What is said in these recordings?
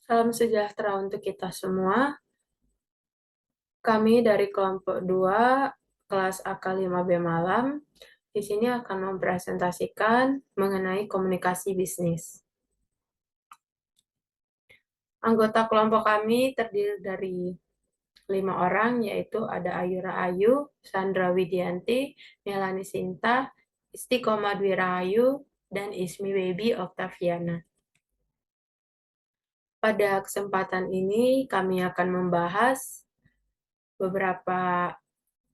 Salam sejahtera untuk kita semua. Kami dari kelompok 2, kelas AK5B Malam, di sini akan mempresentasikan mengenai komunikasi bisnis. Anggota kelompok kami terdiri dari 5 orang, yaitu ada Ayura Ayu, Sandra Widianti, Melani Sinta, Istiqomah Dwi Rahayu, dan Ismi Baby Octaviana. Pada kesempatan ini kami akan membahas beberapa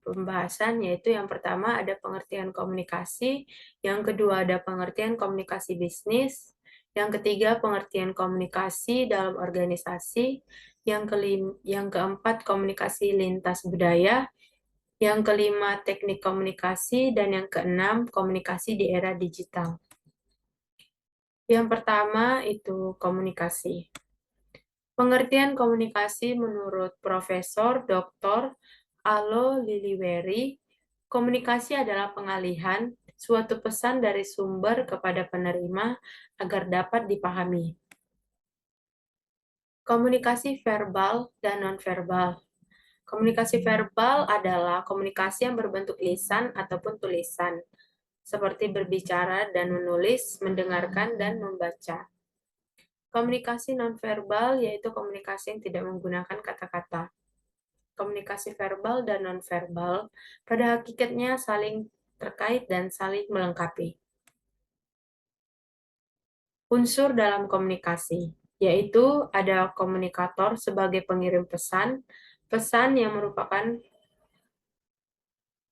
pembahasan, yaitu yang pertama ada pengertian komunikasi, yang kedua ada pengertian komunikasi bisnis, yang ketiga pengertian komunikasi dalam organisasi, yang keempat komunikasi lintas budaya, yang kelima teknik komunikasi, dan yang keenam komunikasi di era digital. Yang pertama itu komunikasi. Pengertian komunikasi menurut Profesor Dr. Alo Liliweri, komunikasi adalah pengalihan suatu pesan dari sumber kepada penerima agar dapat dipahami. Komunikasi verbal dan nonverbal. Komunikasi verbal adalah komunikasi yang berbentuk lisan ataupun tulisan, seperti berbicara dan menulis, mendengarkan, dan membaca. Komunikasi nonverbal yaitu komunikasi yang tidak menggunakan kata-kata. Komunikasi verbal dan nonverbal pada hakikatnya saling terkait dan saling melengkapi. Unsur dalam komunikasi, yaitu ada komunikator sebagai pengirim pesan, pesan yang merupakan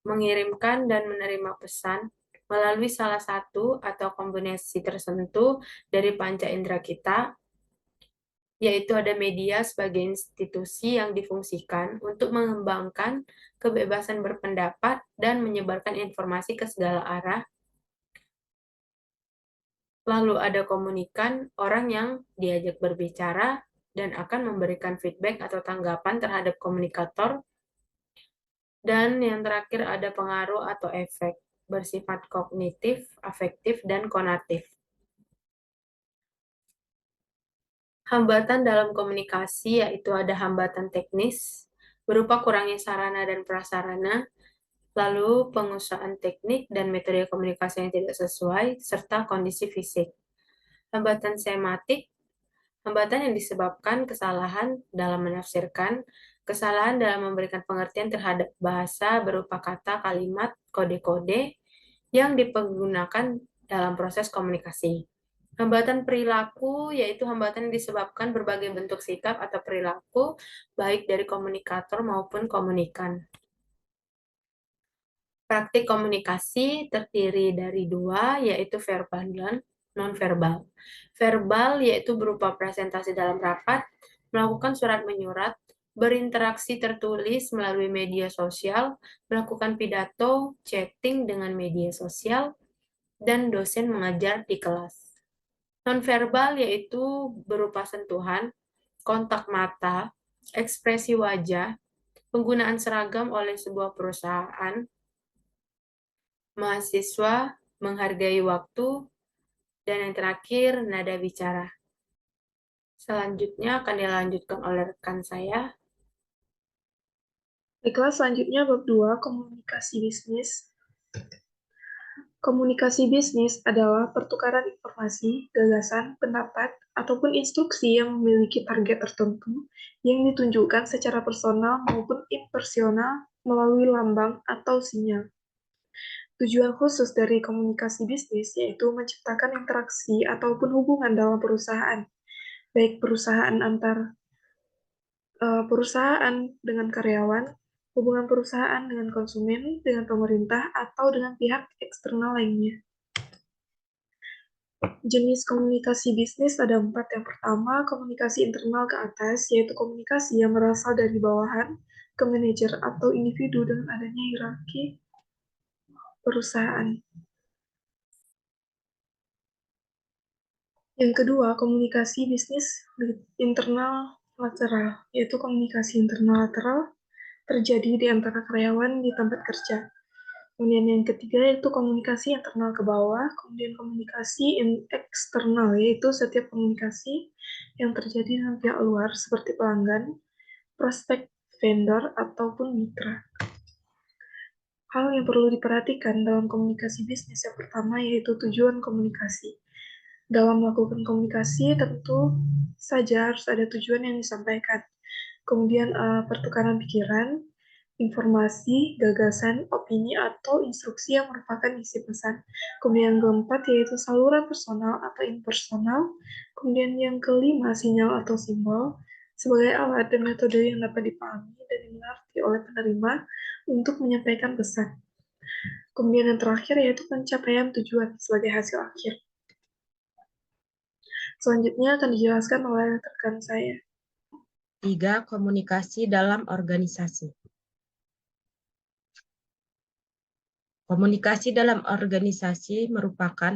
mengirimkan dan menerima pesan melalui salah satu atau kombinasi tertentu dari panca indera kita, yaitu ada media sebagai institusi yang difungsikan untuk mengembangkan kebebasan berpendapat dan menyebarkan informasi ke segala arah. Lalu ada komunikan, orang yang diajak berbicara dan akan memberikan feedback atau tanggapan terhadap komunikator. Dan yang terakhir ada pengaruh atau efek, bersifat kognitif, afektif, dan konatif. Hambatan dalam komunikasi yaitu ada hambatan teknis, berupa kurangnya sarana dan prasarana, lalu pengusahaan teknik dan metode komunikasi yang tidak sesuai, serta kondisi fisik. Hambatan sematik, hambatan yang disebabkan kesalahan dalam menafsirkan, kesalahan dalam memberikan pengertian terhadap bahasa berupa kata, kalimat, kode-kode yang dipergunakan dalam proses komunikasi. Hambatan perilaku yaitu hambatan yang disebabkan berbagai bentuk sikap atau perilaku, baik dari komunikator maupun komunikan. Praktik komunikasi terdiri dari dua, yaitu verbal dan nonverbal. Verbal yaitu berupa presentasi dalam rapat, melakukan surat menyurat, berinteraksi tertulis melalui media sosial, melakukan pidato, chatting dengan media sosial, dan dosen mengajar di kelas. Nonverbal yaitu berupa sentuhan, kontak mata, ekspresi wajah, penggunaan seragam oleh sebuah perusahaan, mahasiswa, menghargai waktu, dan yang terakhir, nada bicara. Selanjutnya akan dilanjutkan oleh rekan saya. Baiklah, selanjutnya bab 2, komunikasi bisnis. Komunikasi bisnis adalah pertukaran informasi, gagasan, pendapat, ataupun instruksi yang memiliki target tertentu yang ditunjukkan secara personal maupun impersonal melalui lambang atau sinyal. Tujuan khusus dari komunikasi bisnis yaitu menciptakan interaksi ataupun hubungan dalam perusahaan, baik perusahaan antar perusahaan dengan karyawan, hubungan perusahaan dengan konsumen, dengan pemerintah, atau dengan pihak eksternal lainnya. Jenis komunikasi bisnis ada 4. Yang pertama, komunikasi internal ke atas, yaitu komunikasi yang berasal dari bawahan ke manajer atau individu dengan adanya hierarki perusahaan. Yang kedua, komunikasi bisnis internal lateral, yaitu komunikasi internal lateral terjadi di antara karyawan di tempat kerja. Kemudian yang ketiga yaitu komunikasi internal ke bawah, kemudian komunikasi eksternal, yaitu setiap komunikasi yang terjadi dengan pihak luar seperti pelanggan, prospek, vendor, ataupun mitra. Hal yang perlu diperhatikan dalam komunikasi bisnis yang pertama yaitu tujuan komunikasi. Dalam melakukan komunikasi tentu saja harus ada tujuan yang disampaikan. Kemudian pertukaran pikiran, informasi, gagasan, opini, atau instruksi yang merupakan isi pesan. Kemudian yang keempat yaitu saluran personal atau impersonal. Kemudian yang kelima sinyal atau simbol sebagai alat dan metode yang dapat dipahami dan dimengerti oleh penerima untuk menyampaikan pesan. Kemudian yang terakhir yaitu pencapaian tujuan sebagai hasil akhir. Selanjutnya akan dijelaskan oleh rekan saya. 3. Komunikasi dalam organisasi. Komunikasi dalam organisasi merupakan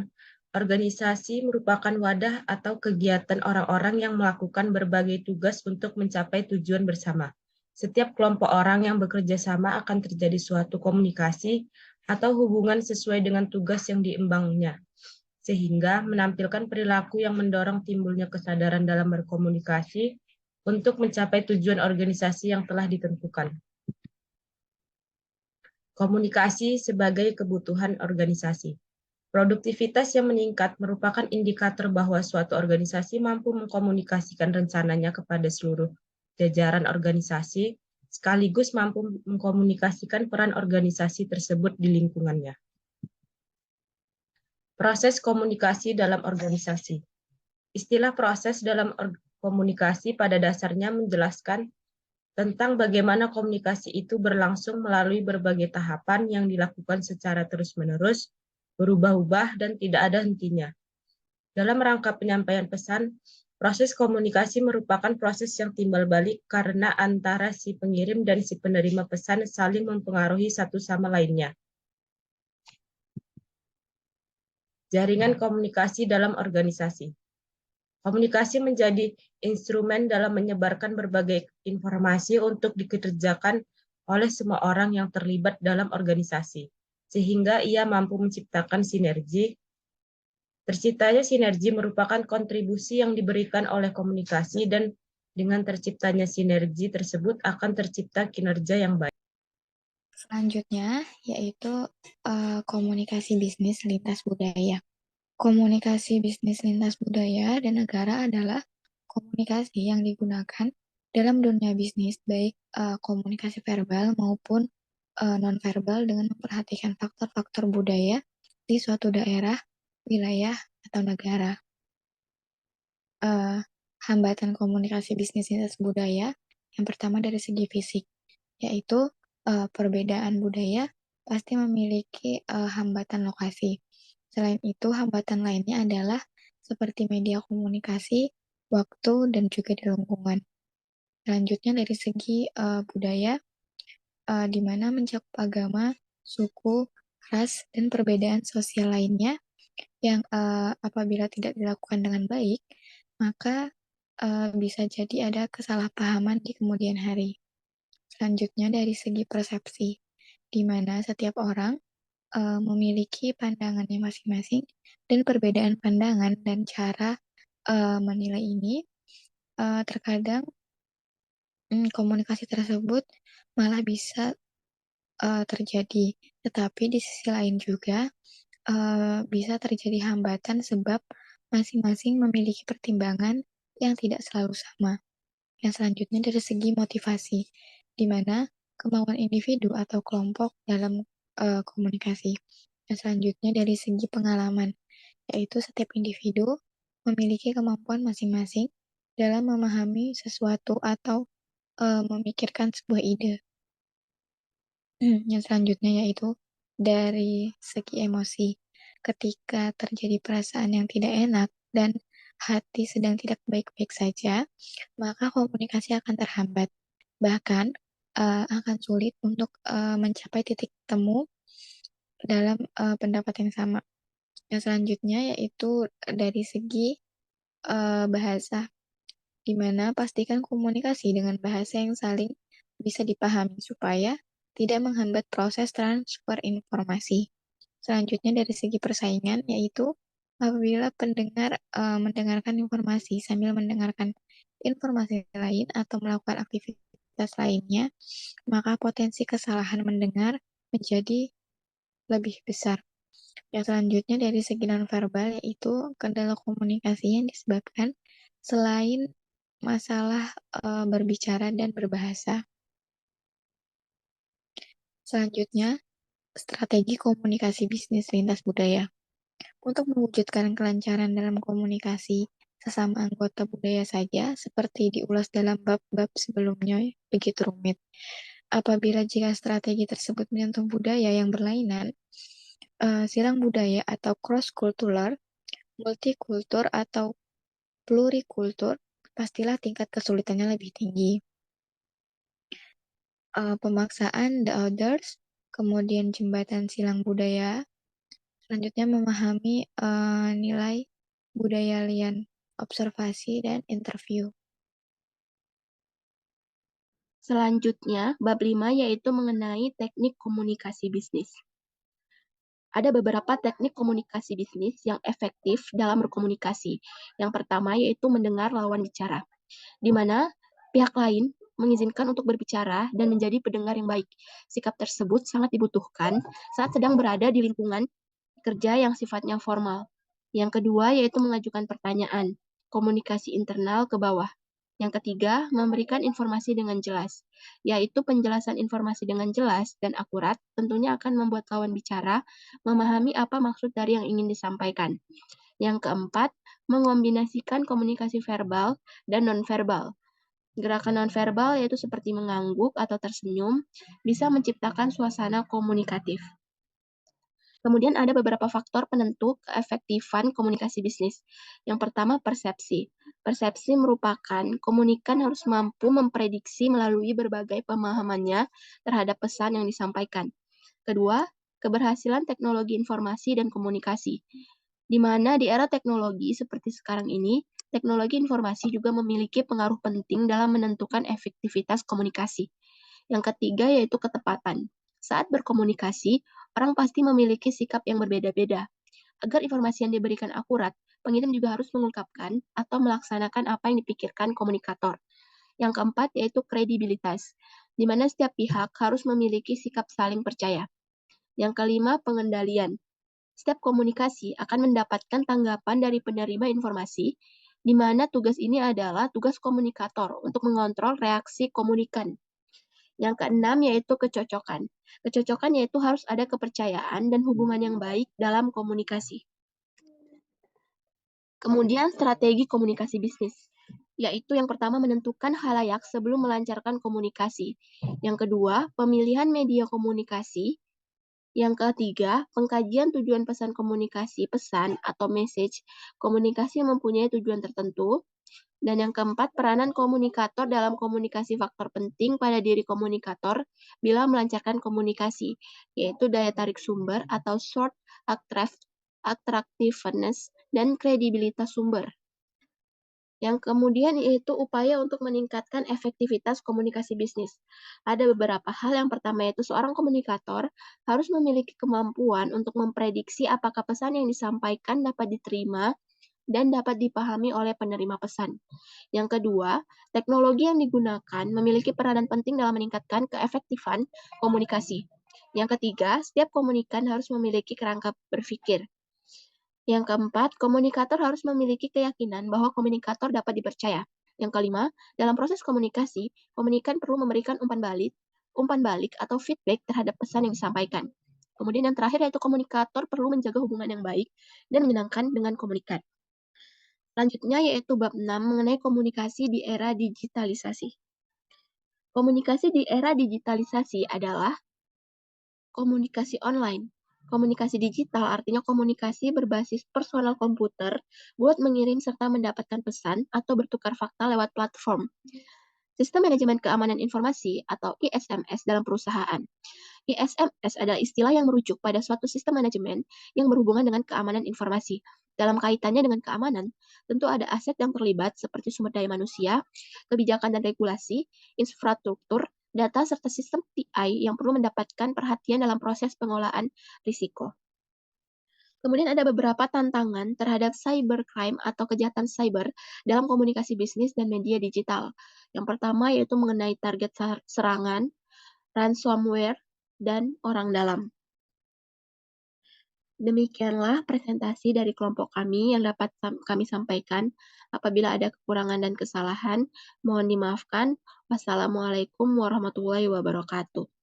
wadah atau kegiatan orang-orang yang melakukan berbagai tugas untuk mencapai tujuan bersama. Setiap kelompok orang yang bekerja sama akan terjadi suatu komunikasi atau hubungan sesuai dengan tugas yang diembannya, sehingga menampilkan perilaku yang mendorong timbulnya kesadaran dalam berkomunikasi untuk mencapai tujuan organisasi yang telah ditentukan. Komunikasi sebagai kebutuhan organisasi. Produktivitas yang meningkat merupakan indikator bahwa suatu organisasi mampu mengkomunikasikan rencananya kepada seluruh jajaran organisasi, sekaligus mampu mengkomunikasikan peran organisasi tersebut di lingkungannya. Proses komunikasi dalam organisasi. Istilah proses dalam komunikasi pada dasarnya menjelaskan tentang bagaimana komunikasi itu berlangsung melalui berbagai tahapan yang dilakukan secara terus-menerus, berubah-ubah, dan tidak ada hentinya. Dalam rangka penyampaian pesan, proses komunikasi merupakan proses yang timbal balik karena antara si pengirim dan si penerima pesan saling mempengaruhi satu sama lainnya. Jaringan komunikasi dalam organisasi. Komunikasi menjadi instrumen dalam menyebarkan berbagai informasi untuk dikerjakan oleh semua orang yang terlibat dalam organisasi, sehingga ia mampu menciptakan sinergi. Terciptanya sinergi merupakan kontribusi yang diberikan oleh komunikasi dan dengan terciptanya sinergi tersebut akan tercipta kinerja yang baik. Selanjutnya yaitu komunikasi bisnis lintas budaya. Komunikasi bisnis lintas budaya dan negara adalah komunikasi yang digunakan dalam dunia bisnis, baik komunikasi verbal maupun non-verbal dengan memperhatikan faktor-faktor budaya di suatu daerah, wilayah, atau negara. Hambatan komunikasi bisnis lintas budaya, yang pertama dari segi fisik, yaitu perbedaan budaya pasti memiliki hambatan lokasi. Selain itu, hambatan lainnya adalah seperti media komunikasi, waktu, dan juga di lingkungan. Selanjutnya dari segi budaya, di mana mencakup agama, suku, ras, dan perbedaan sosial lainnya yang apabila tidak dilakukan dengan baik, maka bisa jadi ada kesalahpahaman di kemudian hari. Selanjutnya dari segi persepsi, di mana setiap orang memiliki pandangannya masing-masing dan perbedaan pandangan dan cara menilai ini terkadang komunikasi tersebut malah bisa terjadi. Tetapi di sisi lain juga bisa terjadi hambatan sebab masing-masing memiliki pertimbangan yang tidak selalu sama. Yang selanjutnya dari segi motivasi, di mana kemauan individu atau kelompok dalam komunikasi. Yang selanjutnya dari segi pengalaman, yaitu setiap individu memiliki kemampuan masing-masing dalam memahami sesuatu atau memikirkan sebuah ide. Yang selanjutnya yaitu dari segi emosi. Ketika terjadi perasaan yang tidak enak dan hati sedang tidak baik-baik saja, maka komunikasi akan terhambat. Bahkan akan sulit untuk mencapai titik temu dalam pendapat yang sama. Yang selanjutnya yaitu dari segi bahasa, di mana pastikan komunikasi dengan bahasa yang saling bisa dipahami supaya tidak menghambat proses transfer informasi. Selanjutnya dari segi persaingan, yaitu apabila pendengar mendengarkan informasi sambil mendengarkan informasi lain atau melakukan aktivitas lainnya, maka potensi kesalahan mendengar menjadi lebih besar. Yang selanjutnya dari segi nonverbal, yaitu kendala komunikasi yang disebabkan selain masalah berbicara dan berbahasa. Selanjutnya, strategi komunikasi bisnis lintas budaya. Untuk mewujudkan kelancaran dalam komunikasi sesama anggota budaya saja, seperti diulas dalam bab-bab sebelumnya, begitu rumit. Apabila jika strategi tersebut menyentuh budaya yang berlainan, silang budaya atau cross-kultural, multikultur atau plurikultur, pastilah tingkat kesulitannya lebih tinggi. Pemaksaan the others, kemudian jembatan silang budaya, selanjutnya memahami nilai budaya lian, observasi, dan interview. Selanjutnya, bab 5 yaitu mengenai teknik komunikasi bisnis. Ada beberapa teknik komunikasi bisnis yang efektif dalam berkomunikasi. Yang pertama yaitu mendengar lawan bicara, di mana pihak lain mengizinkan untuk berbicara dan menjadi pendengar yang baik. Sikap tersebut sangat dibutuhkan saat sedang berada di lingkungan kerja yang sifatnya formal. Yang kedua yaitu mengajukan pertanyaan, komunikasi internal ke bawah. Yang ketiga, memberikan informasi dengan jelas, yaitu penjelasan informasi dengan jelas dan akurat tentunya akan membuat lawan bicara memahami apa maksud dari yang ingin disampaikan. Yang keempat, mengombinasikan komunikasi verbal dan nonverbal. Gerakan nonverbal yaitu seperti mengangguk atau tersenyum bisa menciptakan suasana komunikatif. Kemudian ada beberapa faktor penentu keefektifan komunikasi bisnis. Yang pertama, persepsi. Persepsi merupakan komunikan harus mampu memprediksi melalui berbagai pemahamannya terhadap pesan yang disampaikan. Kedua, keberhasilan teknologi informasi dan komunikasi. Di mana di era teknologi seperti sekarang ini, teknologi informasi juga memiliki pengaruh penting dalam menentukan efektivitas komunikasi. Yang ketiga yaitu ketepatan. Saat berkomunikasi, orang pasti memiliki sikap yang berbeda-beda. Agar informasi yang diberikan akurat, pengirim juga harus mengungkapkan atau melaksanakan apa yang dipikirkan komunikator. Yang keempat yaitu kredibilitas, di mana setiap pihak harus memiliki sikap saling percaya. Yang kelima, pengendalian. Setiap komunikasi akan mendapatkan tanggapan dari penerima informasi, di mana tugas ini adalah tugas komunikator untuk mengontrol reaksi komunikan. Yang keenam yaitu kecocokan. Kecocokan yaitu harus ada kepercayaan dan hubungan yang baik dalam komunikasi. Kemudian strategi komunikasi bisnis, yaitu yang pertama menentukan khalayak sebelum melancarkan komunikasi. Yang kedua, pemilihan media komunikasi. Yang ketiga, pengkajian tujuan pesan komunikasi, pesan atau message, komunikasi yang mempunyai tujuan tertentu. Dan yang keempat, peranan komunikator dalam komunikasi faktor penting pada diri komunikator bila melancarkan komunikasi, yaitu daya tarik sumber atau short attractiveness dan kredibilitas sumber. Yang kemudian yaitu upaya untuk meningkatkan efektivitas komunikasi bisnis. Ada beberapa hal. Yang pertama yaitu seorang komunikator harus memiliki kemampuan untuk memprediksi apakah pesan yang disampaikan dapat diterima dan dapat dipahami oleh penerima pesan. Yang kedua, teknologi yang digunakan memiliki peranan penting dalam meningkatkan keefektifan komunikasi. Yang ketiga, setiap komunikan harus memiliki kerangka berpikir. Yang keempat, komunikator harus memiliki keyakinan bahwa komunikator dapat dipercaya. Yang kelima, dalam proses komunikasi, komunikan perlu memberikan umpan balik atau feedback terhadap pesan yang disampaikan. Kemudian yang terakhir yaitu komunikator perlu menjaga hubungan yang baik dan menyenangkan dengan komunikan. Selanjutnya yaitu bab 6 mengenai komunikasi di era digitalisasi. Komunikasi di era digitalisasi adalah komunikasi online. Komunikasi digital artinya komunikasi berbasis personal komputer buat mengirim serta mendapatkan pesan atau bertukar fakta lewat platform. Sistem Manajemen Keamanan Informasi atau ISMS dalam perusahaan. ISMS adalah istilah yang merujuk pada suatu sistem manajemen yang berhubungan dengan keamanan informasi. Dalam kaitannya dengan keamanan, tentu ada aset yang terlibat seperti sumber daya manusia, kebijakan dan regulasi, infrastruktur, data, serta sistem TI yang perlu mendapatkan perhatian dalam proses pengolahan risiko. Kemudian ada beberapa tantangan terhadap cybercrime atau kejahatan cyber dalam komunikasi bisnis dan media digital. Yang pertama yaitu mengenai target serangan, ransomware, dan orang dalam. Demikianlah presentasi dari kelompok kami yang dapat kami sampaikan. Apabila ada kekurangan dan kesalahan, mohon dimaafkan. Wassalamualaikum warahmatullahi wabarakatuh.